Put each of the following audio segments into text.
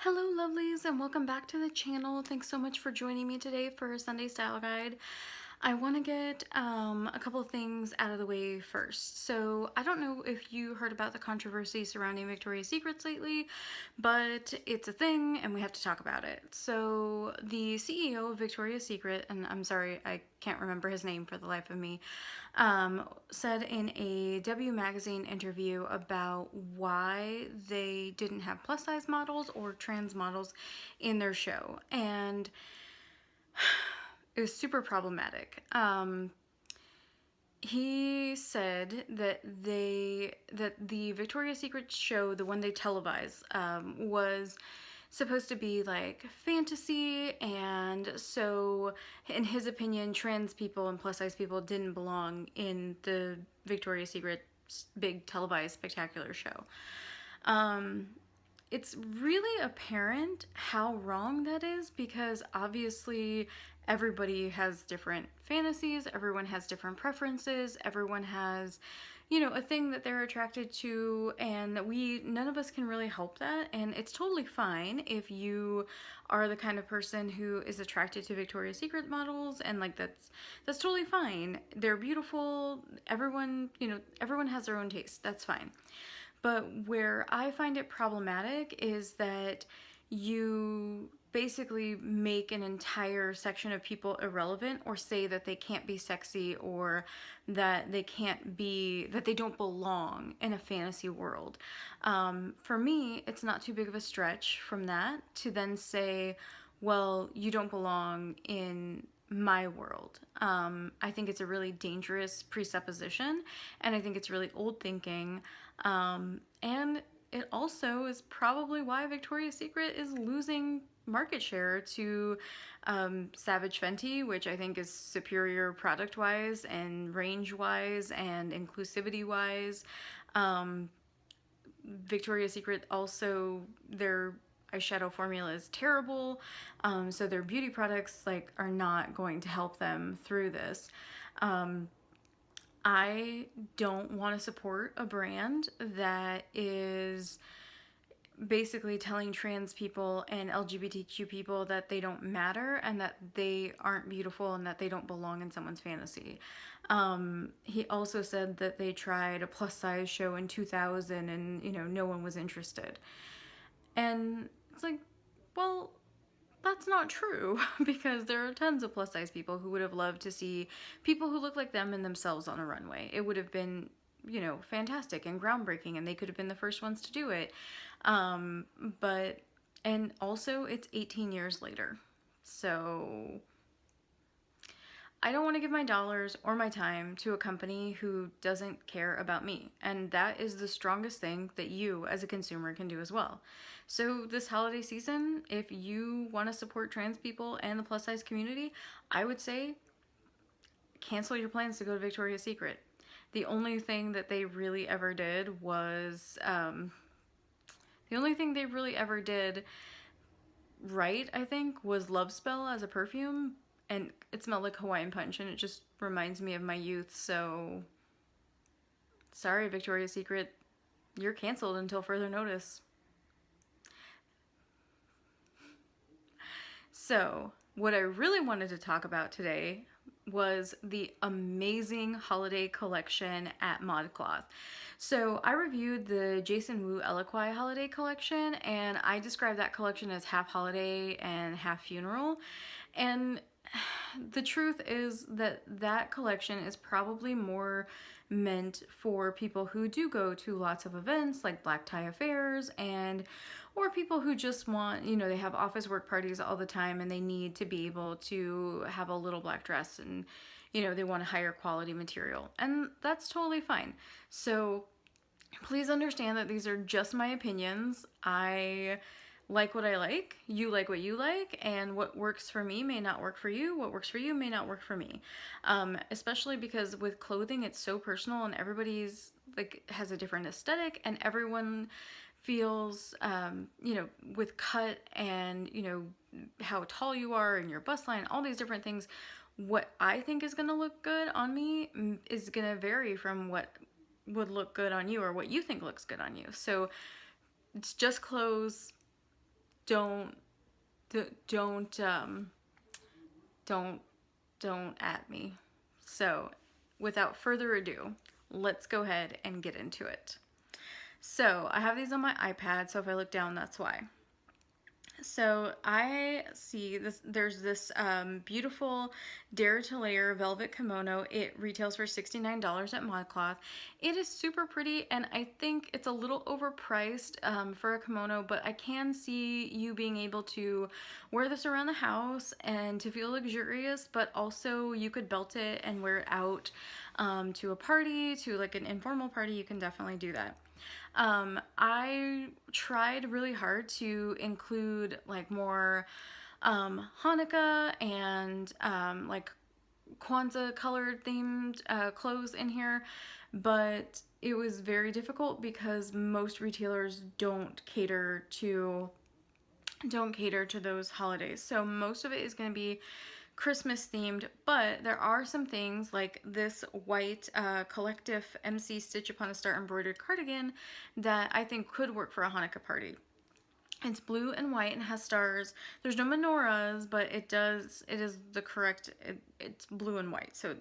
Hello lovelies and welcome back to the channel. Thanks so much for joining me today for a Sunday style guide. I want to get a couple of things out of the way first. So I don't know if you heard about the controversy surrounding Victoria's Secrets lately, but it's a thing and we have to talk about it. So the CEO of Victoria's Secret, and I'm sorry, I can't remember his name for the life of me, said in a W magazine interview about why they didn't have plus size models or trans models in their show. And it was super problematic. He said that the Victoria's Secret show, the one they televise, was supposed to be like fantasy, and so in his opinion, trans people and plus size people didn't belong in the Victoria's Secret big televised spectacular show. It's really apparent how wrong that is, because obviously everybody has different fantasies, everyone has different preferences, everyone has, you know, a thing that they're attracted to, and none of us can really help that. And it's totally fine if you are the kind of person who is attracted to Victoria's Secret models, and like that's totally fine. They're beautiful. Everyone, you know, everyone has their own taste. That's fine. But where I find it problematic is that you basically make an entire section of people irrelevant, or say that they can't be sexy, or that they don't belong in a fantasy world. For me, it's not too big of a stretch from that to then say, well, you don't belong in my world. I think it's a really dangerous presupposition, and I think it's really old thinking. And it also is probably why Victoria's Secret is losing market share to Savage Fenty, which I think is superior product-wise and range-wise and inclusivity-wise. Victoria's Secret also, their eyeshadow formula is terrible, so their beauty products like are not going to help them through this. I don't want to support a brand that is basically telling trans people and LGBTQ people that they don't matter, and that they aren't beautiful, and that they don't belong in someone's fantasy. He also said that they tried a plus size show in 2000 and, you know, no one was interested. And it's like, well, that's not true, because there are tons of plus size people who would have loved to see people who look like them and themselves on a runway. It would have been, you know, fantastic and groundbreaking, and they could have been the first ones to do it. And also it's 18 years later. So I don't want to give my dollars or my time to a company who doesn't care about me. And that is the strongest thing that you as a consumer can do as well. So this holiday season, if you want to support trans people and the plus size community, I would say cancel your plans to go to Victoria's Secret. The only thing that they really ever did was, right, I think, was Love Spell as a perfume, and it smelled like Hawaiian Punch, and it just reminds me of my youth. So sorry, Victoria's Secret, you're canceled until further notice. So what I really wanted to talk about today was the amazing holiday collection at ModCloth. So I reviewed the Jason Wu Eloquai holiday collection, and I described that collection as half holiday and half funeral. And the truth is that that collection is probably more meant for people who do go to lots of events like black tie affairs, and or people who just want, you know, they have office work parties all the time and they need to be able to have a little black dress, and, you know, they want a higher quality material, and that's totally fine. So please understand that these are just my opinions. I like what I like, you like what you like, and what works for me may not work for you, what works for you may not work for me. Especially because with clothing, it's so personal, and everybody's like has a different aesthetic, and everyone feels, you know, with cut and, you know, how tall you are and your bust line, all these different things, what I think is gonna look good on me is gonna vary from what would look good on you, or what you think looks good on you. So it's just clothes, don't, don't, don't, don't at me. So without further ado, let's go ahead and get into it. So I have these on my iPad, so if I look down, that's why. So I see this, there's this beautiful Dare to Layer velvet kimono. It retails for $69 at ModCloth. It is super pretty, and I think it's a little overpriced for a kimono, but I can see you being able to wear this around the house and to feel luxurious, but also you could belt it and wear it out to a party, to like an informal party. You can definitely do that. I tried really hard to include like more Hanukkah and like Kwanzaa colored themed clothes in here, but it was very difficult because most retailers don't cater to those holidays. So most of it is going to be Christmas themed, but there are some things like this white collective MC Stitch Upon a Star embroidered cardigan that I think could work for a Hanukkah party. It's blue and white and has stars. There's no menorahs, but it is the correct, it's blue and white, so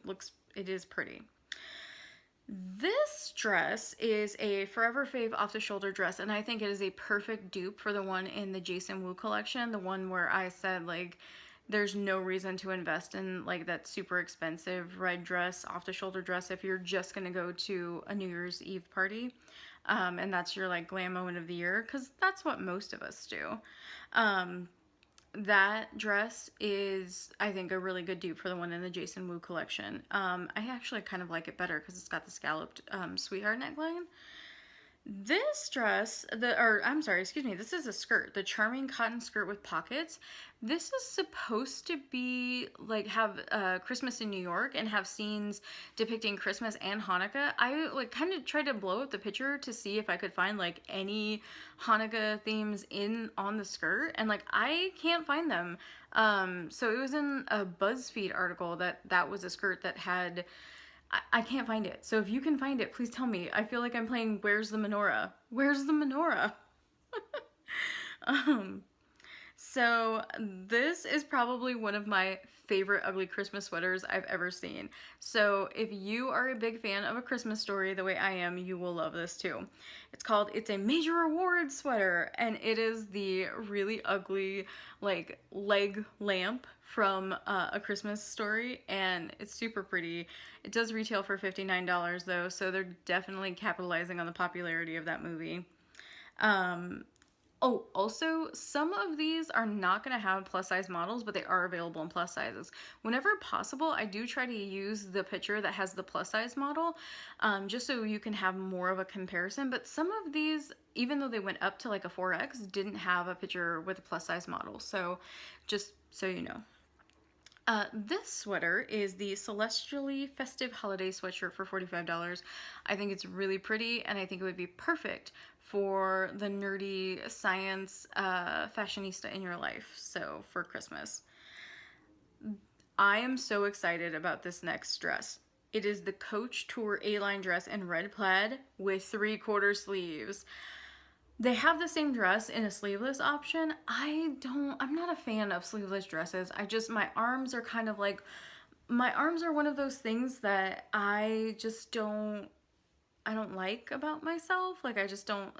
it is pretty. This dress is a Forever Fave off-the-shoulder dress, and I think it is a perfect dupe for the one in the Jason Wu collection, the one where I said, like, there's no reason to invest in, like, that super expensive red dress, off-the-shoulder dress, if you're just gonna go to a New Year's Eve party, and that's your, like, glam moment of the year, because that's what most of us do. That dress is, I think, a really good dupe for the one in the Jason Wu collection. I actually kind of like it better because it's got the scalloped sweetheart neckline. This dress, this is a skirt, the charming cotton skirt with pockets. This is supposed to be, like, have Christmas in New York and have scenes depicting Christmas and Hanukkah. I, like, kind of tried to blow up the picture to see if I could find, like, any Hanukkah themes on the skirt, and, like, I can't find them. So it was in a BuzzFeed article that was a skirt that had... I can't find it. So if you can find it, please tell me. I feel like I'm playing Where's the Menorah? Where's the Menorah? So this is probably one of my favorite ugly Christmas sweaters I've ever seen. So if you are a big fan of A Christmas Story the way I am, you will love this too. It's called It's a Major Reward Sweater, and it is the really ugly, like, leg lamp from A Christmas Story, and it's super pretty. It does retail for $59 though, so they're definitely capitalizing on the popularity of that movie. Oh, also, some of these are not going to have plus size models, but they are available in plus sizes. Whenever possible, I do try to use the picture that has the plus size model, just so you can have more of a comparison. But some of these, even though they went up to like a 4X, didn't have a picture with a plus size model. So just so you know. This sweater is the Celestially Festive Holiday Sweatshirt for $45. I think it's really pretty, and I think it would be perfect for the nerdy science fashionista in your life, so for Christmas. I am so excited about this next dress. It is the Coach Tour A-line dress in red plaid with 3/4 sleeves. They have the same dress in a sleeveless option. I'm not a fan of sleeveless dresses. My arms are kind of like, my arms are one of those things that I don't like about myself. Like, I just don't,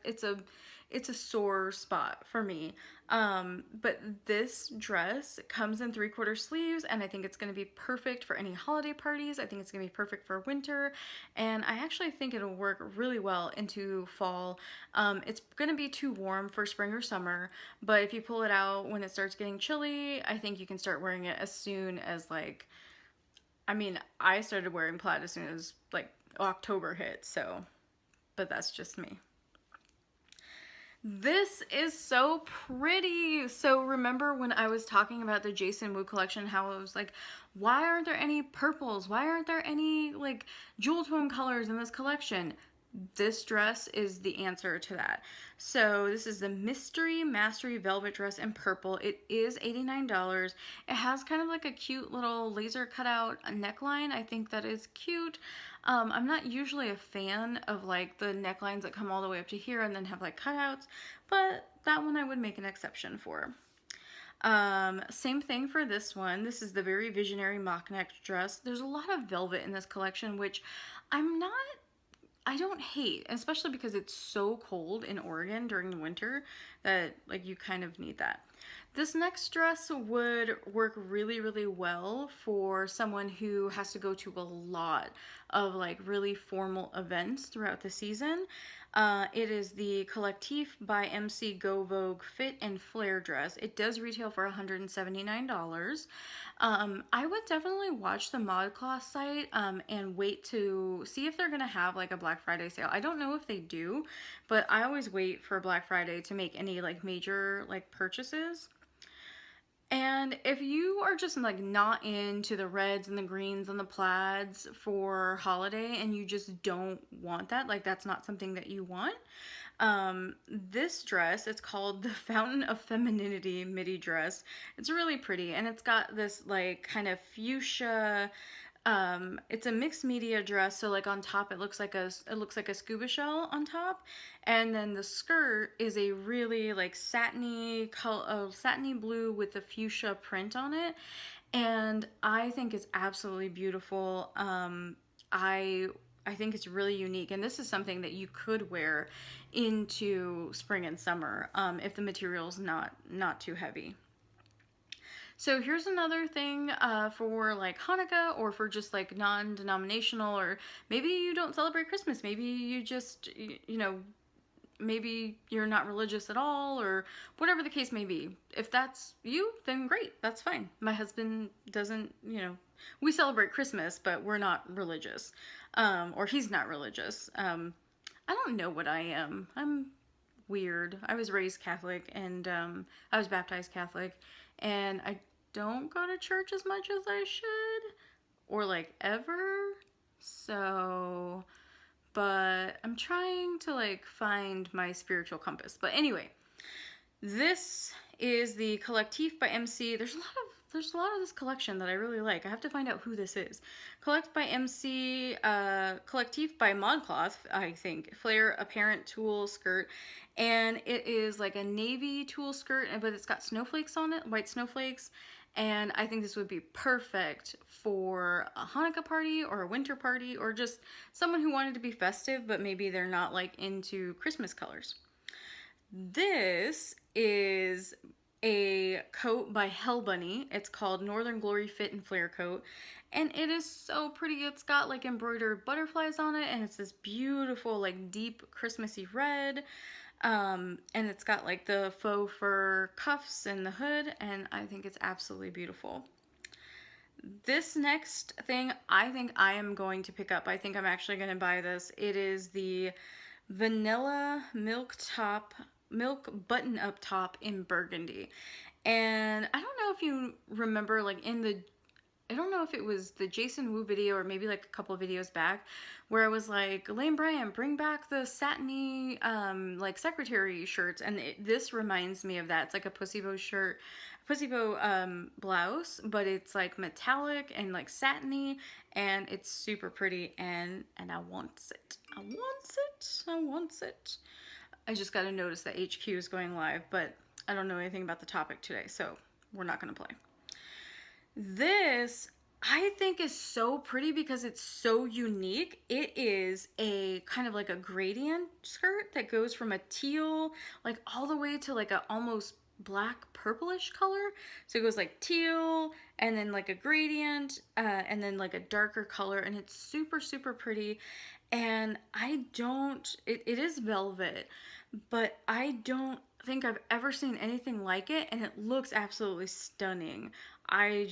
it's a sore spot for me. But this dress comes in 3/4 sleeves, and I think it's going to be perfect for any holiday parties. I think it's going to be perfect for winter, and I actually think it'll work really well into fall. It's going to be too warm for spring or summer, but if you pull it out when it starts getting chilly, I think you can start wearing it as soon as, like, I mean, I started wearing plaid as soon as, like, October hit, so, but that's just me. This is so pretty. So remember when I was talking about the Jason Wu collection, how I was like, why aren't there any purples? Why aren't there any, like, jewel tone colors in this collection? This dress is the answer to that. So this is the Mystery Mastery Velvet Dress in purple. It is $89. It has kind of like a cute little laser cutout neckline. I think that is cute. I'm not usually a fan of like the necklines that come all the way up to here and then have like cutouts, but that one I would make an exception for. Same thing for this one. This is the Very Visionary mock neck dress. There's a lot of velvet in this collection, which I don't hate, especially because it's so cold in Oregon during the winter that like you kind of need that. This next dress would work really, really well for someone who has to go to a lot of like really formal events throughout the season. It is the Collectif by MC Go Vogue Fit and Flare dress. It does retail for $179. I would definitely watch the ModCloth site and wait to see if they're going to have like a Black Friday sale. I don't know if they do, but I always wait for Black Friday to make any like major like purchases. And if you are just like not into the reds and the greens and the plaids for holiday and you just don't want that, like that's not something that you want, this dress, it's called the Fountain of Femininity midi dress. It's really pretty and it's got this like kind of fuchsia, it's a mixed media dress, so like on top it looks like a scuba shell on top, and then the skirt is a really like satiny color, satiny blue with the fuchsia print on it, and I think it's absolutely beautiful. I think it's really unique, and this is something that you could wear into spring and summer if the material's not too heavy. So here's another thing for like Hanukkah or for just like non-denominational, or maybe you don't celebrate Christmas. Maybe you just, you know, maybe you're not religious at all, or whatever the case may be. If that's you, then great, that's fine. My husband doesn't, you know, we celebrate Christmas, but we're not religious, or he's not religious. I don't know what I am. I'm weird. I was raised Catholic, and I was baptized Catholic, and I don't go to church as much as I should, or like ever. So, but I'm trying to like find my spiritual compass. But anyway, this is the Collectif by MC. There's a lot of this collection that I really like. I have to find out who this is. Collect by MC, Collectif by ModCloth, I think. Flare apparent tulle skirt. And it is like a navy tulle skirt, but it's got snowflakes on it, white snowflakes. And I think this would be perfect for a Hanukkah party or a winter party, or just someone who wanted to be festive, but maybe they're not like into Christmas colors. This is a coat by Hell Bunny. It's called Northern Glory Fit and Flare coat, and it is so pretty. It's got like embroidered butterflies on it, and it's this beautiful like deep Christmassy red, and it's got like the faux fur cuffs and the hood, and I think it's absolutely beautiful. This next thing I think I am going to pick up. I think I'm actually going to buy this. It is the Vanilla Milk button up top in burgundy. And I don't know if you remember, like I don't know if it was the Jason Wu video or maybe like a couple of videos back, where I was like, Lane Bryant, bring back the satiny like secretary shirts, and this reminds me of that. It's like a Pussy Bow shirt, Pussy Bow blouse, but it's like metallic and like satiny, and it's super pretty, and I want it. I want it. I just got to notice that HQ is going live, but I don't know anything about the topic today, so we're not going to play. This, I think, is so pretty because it's so unique. It is a kind of like a gradient skirt that goes from a teal, like all the way to like a almost black purplish color. So it goes like teal and then like a gradient and then like a darker color, and it's super, super pretty. And it is velvet, but I don't think I've ever seen anything like it, and it looks absolutely stunning. I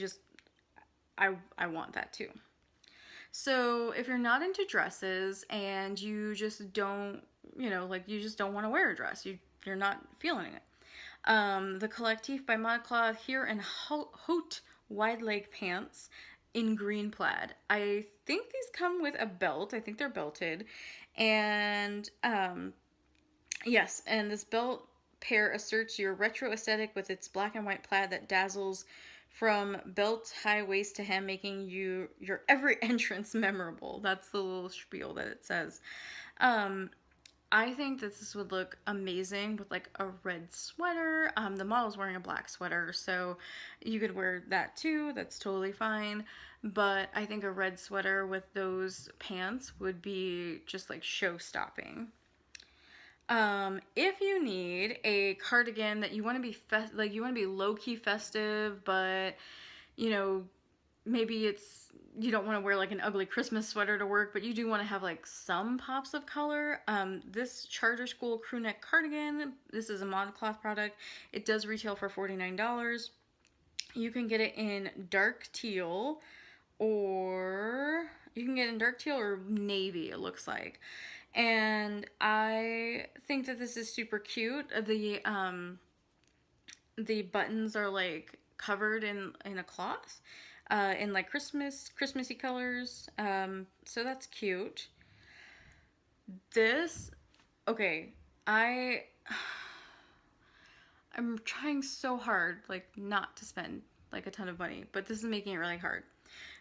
want that too. So if you're not into dresses and you just don't, you just don't want to wear a dress, you're not feeling it. The Collectif by ModCloth here in Haute wide leg pants in green plaid. I think these come with a belt. I think they're belted. And yes, and this belt pair asserts your retro aesthetic with its black and white plaid that dazzles from belt high waist to hem, making your every entrance memorable. That's the little spiel that it says. Um, I think that this would look amazing with like a red sweater. The model's wearing a black sweater, so you could wear that too. That's totally fine. But I think a red sweater with those pants would be just like show stopping. If you need a cardigan that you want to be like you want to be low key festive, but you know, maybe it's you don't want to wear like an ugly Christmas sweater to work, but you do want to have like some pops of color. This Charter School crew neck cardigan, this is a ModCloth product. It does retail for $49. You can get it in dark teal, or you can get it in dark teal or navy, it looks like. And I think that this is super cute. The buttons are like covered in a cloth, in like Christmassy colors. So that's cute. This, okay, I'm trying so hard like not to spend like a ton of money, but this is making it really hard.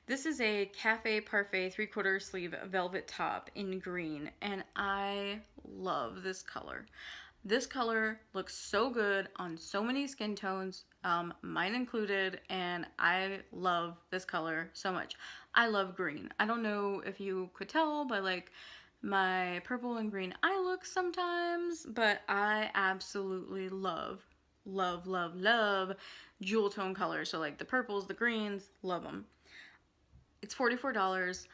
This is a Cafe Parfait 3/4 sleeve velvet top in green, and I love this color. This color looks so good on so many skin tones, mine included, and I love this color so much. I love green. I don't know if you could tell by like my purple and green eye look sometimes, but I absolutely love, love, love, love jewel tone colors. So like the purples, the greens, love them. It's $44.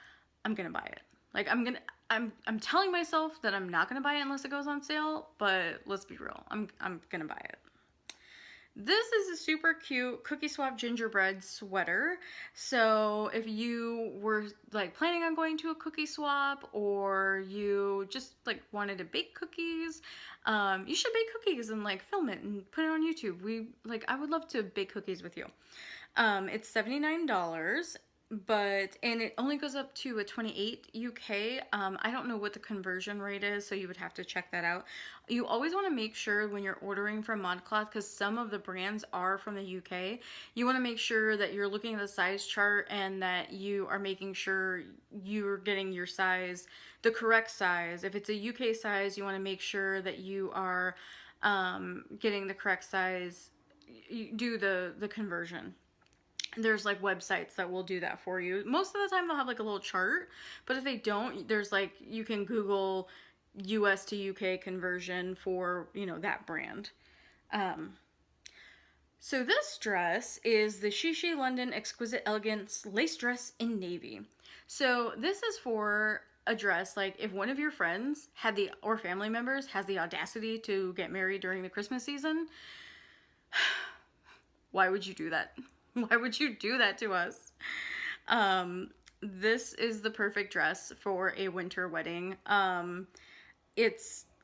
I'm gonna buy it. Like I'm telling myself that I'm not gonna buy it unless it goes on sale, but let's be real. I'm gonna buy it. This is a super cute cookie swap gingerbread sweater. So if you were like planning on going to a cookie swap, or you just like wanted to bake cookies, you should bake cookies and like film it and put it on YouTube. I would love to bake cookies with you. It's $79. And it only goes up to a 28 UK. I don't know what the conversion rate is, so you would have to check that out. You always want to make sure when you're ordering from ModCloth, because some of the brands are from the UK, you want to make sure that you're looking at the size chart and that you are making sure you're getting your size, the correct size. If it's a UK size, you want to make sure that you are getting the correct size. You do the conversion. There's like websites that will do that for you. Most of the time they'll have like a little chart, but if they don't, there's like, you can Google US to UK conversion for, you know, that brand. So this dress is the Shishi London Exquisite Elegance lace dress in navy. So this is for a dress like if one of your friends or family members has the audacity to get married during the Christmas season. Why would you do that? Why would you do that to us? This is the perfect dress for a winter wedding. It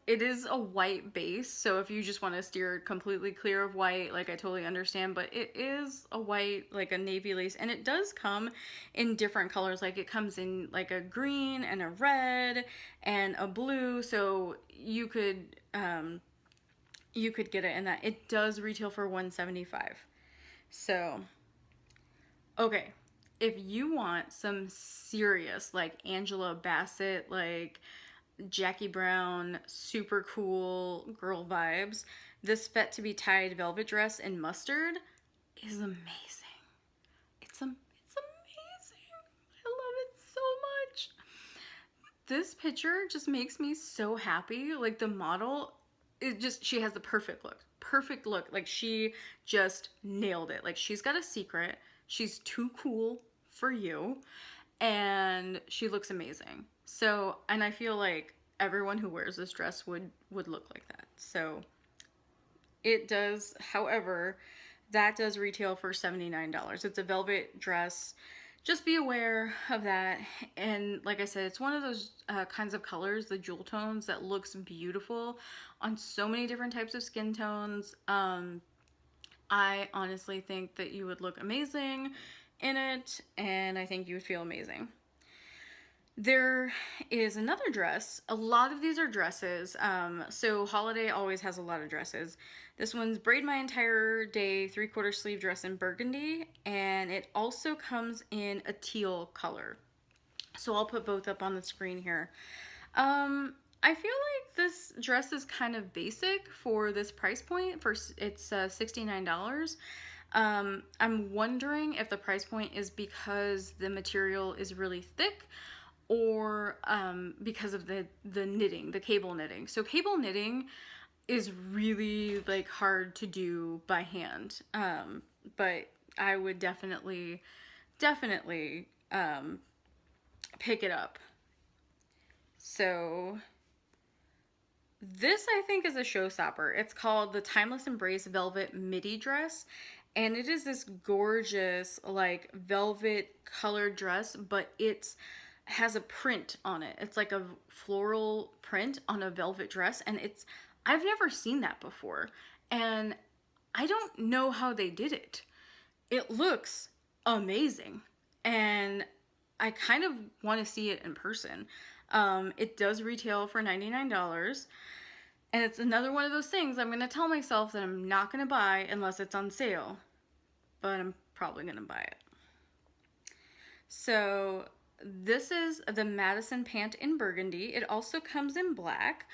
is a white base, so if you just want to steer completely clear of white, like I totally understand, but it is a white, like a navy lace, and it does come in different colors. Like it comes in like a green and a red and a blue, so you could get it in that. It does retail for $175. So okay, if you want some serious, like Angela Bassett, like Jackie Brown, super cool girl vibes, this Fet to be Tied velvet dress in mustard is amazing. It's amazing. I love it so much. This picture just makes me so happy. Like the model, she has the perfect look. Perfect look. Like she just nailed it. Like she's got a secret. She's too cool for you, and she looks amazing. So, and I feel like everyone who wears this dress would look like that. So it does, however, that does retail for $79. It's a velvet dress. Just be aware of that. And like I said, it's one of those kinds of colors, the jewel tones, that looks beautiful on so many different types of skin tones. I honestly think that you would look amazing in it, and I think you would feel amazing. There is another dress. A lot of these are dresses. So holiday always has a lot of dresses. This one's Braid My Entire Day 3/4 sleeve dress in burgundy, and it also comes in a teal color. So I'll put both up on the screen here. I feel like this dress is kind of basic for this price point. It's $69. I'm wondering if the price point is because the material is really thick, or because of the knitting, the cable knitting. So cable knitting is really like hard to do by hand, but I would definitely pick it up. So this, I think, is a showstopper. It's called the Timeless Embrace Velvet Midi Dress, and it is this gorgeous like velvet colored dress, but it's has a print on it. It's like a floral print on a velvet dress, and I've never seen that before, and I don't know how they did it. It looks amazing, and I kind of want to see it in person. It does retail for $99, and it's another one of those things I'm going to tell myself that I'm not going to buy unless it's on sale, but I'm probably going to buy it. So this is the Madison pant in burgundy. It also comes in black.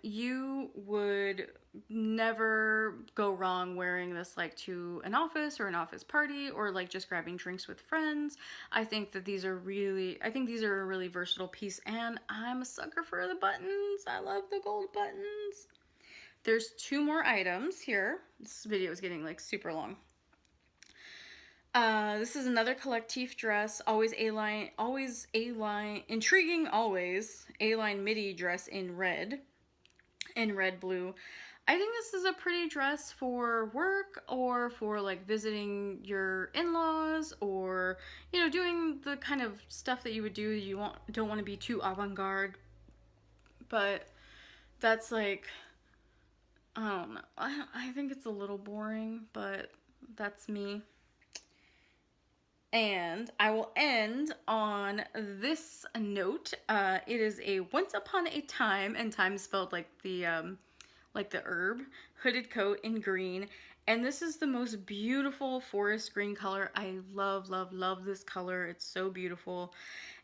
You would never go wrong wearing this like to an office or an office party, or like just grabbing drinks with friends. I think these are a really versatile piece, and I'm a sucker for the buttons. I love the gold buttons. There's 2 more items here. This video is getting like super long. This is another collectif dress, always A-line, intriguing always, A-line midi dress in red blue. I think this is a pretty dress for work, or for like visiting your in-laws, or, you know, doing the kind of stuff that you would do. You don't want to be too avant-garde, but that's like, I don't know. I think it's a little boring, but that's me. And I will end on this note. It is a Once Upon a Time, and time spelled like the herb, hooded coat in green. And this is the most beautiful forest green color. I love, love, love this color. It's so beautiful.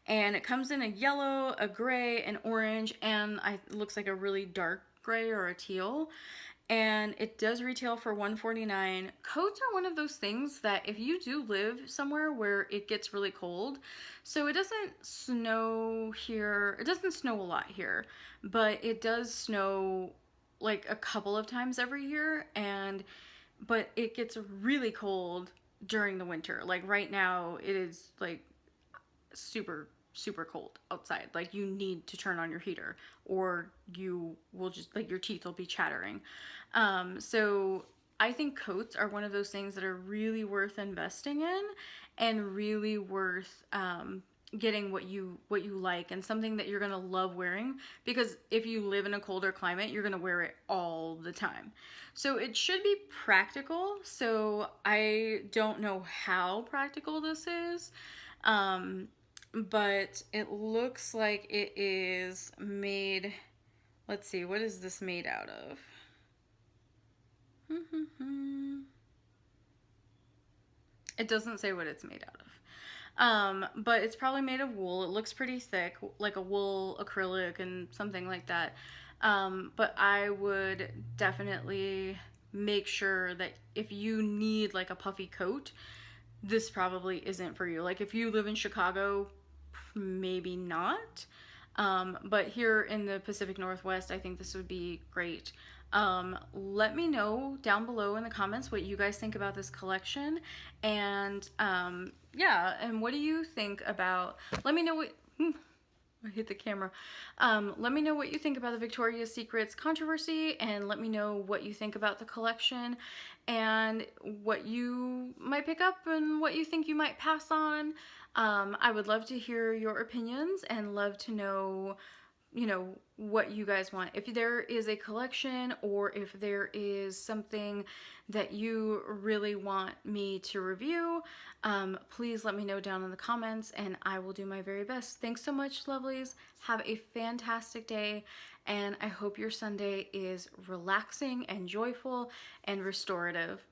And it comes in a yellow, a gray, an orange, and it looks like a really dark gray or a teal. And it does retail for $149. Coats are one of those things that if you do live somewhere where it gets really cold, so it doesn't snow here, it doesn't snow a lot here, but it does snow like a couple of times every year, but it gets really cold during the winter. Like right now, it is like super cold outside. Like you need to turn on your heater, or you will just like your teeth will be chattering. So I think coats are one of those things that are really worth investing in, and really worth getting what you like, and something that you're gonna love wearing, because if you live in a colder climate, you're gonna wear it all the time. So it should be practical. So I don't know how practical this is, but it looks like it is made, let's see, what is this made out of? It doesn't say what it's made out of. But it's probably made of wool. It looks pretty thick, like a wool acrylic and something like that. But I would definitely make sure that if you need like a puffy coat, this probably isn't for you. Like if you live in Chicago, maybe not. But here in the Pacific Northwest, I think this would be great. Let me know down below in the comments what you guys think about this collection, and yeah, and what do you think about, let me know what, I hit the camera. Let me know what you think about the Victoria's Secrets controversy, and let me know what you think about the collection, and what you might pick up and what you think you might pass on. I would love to hear your opinions, and love to know what you guys want. If there is a collection or if there is something that you really want me to review, please let me know down in the comments and I will do my very best. Thanks so much, lovelies. Have a fantastic day, and I hope your Sunday is relaxing and joyful and restorative.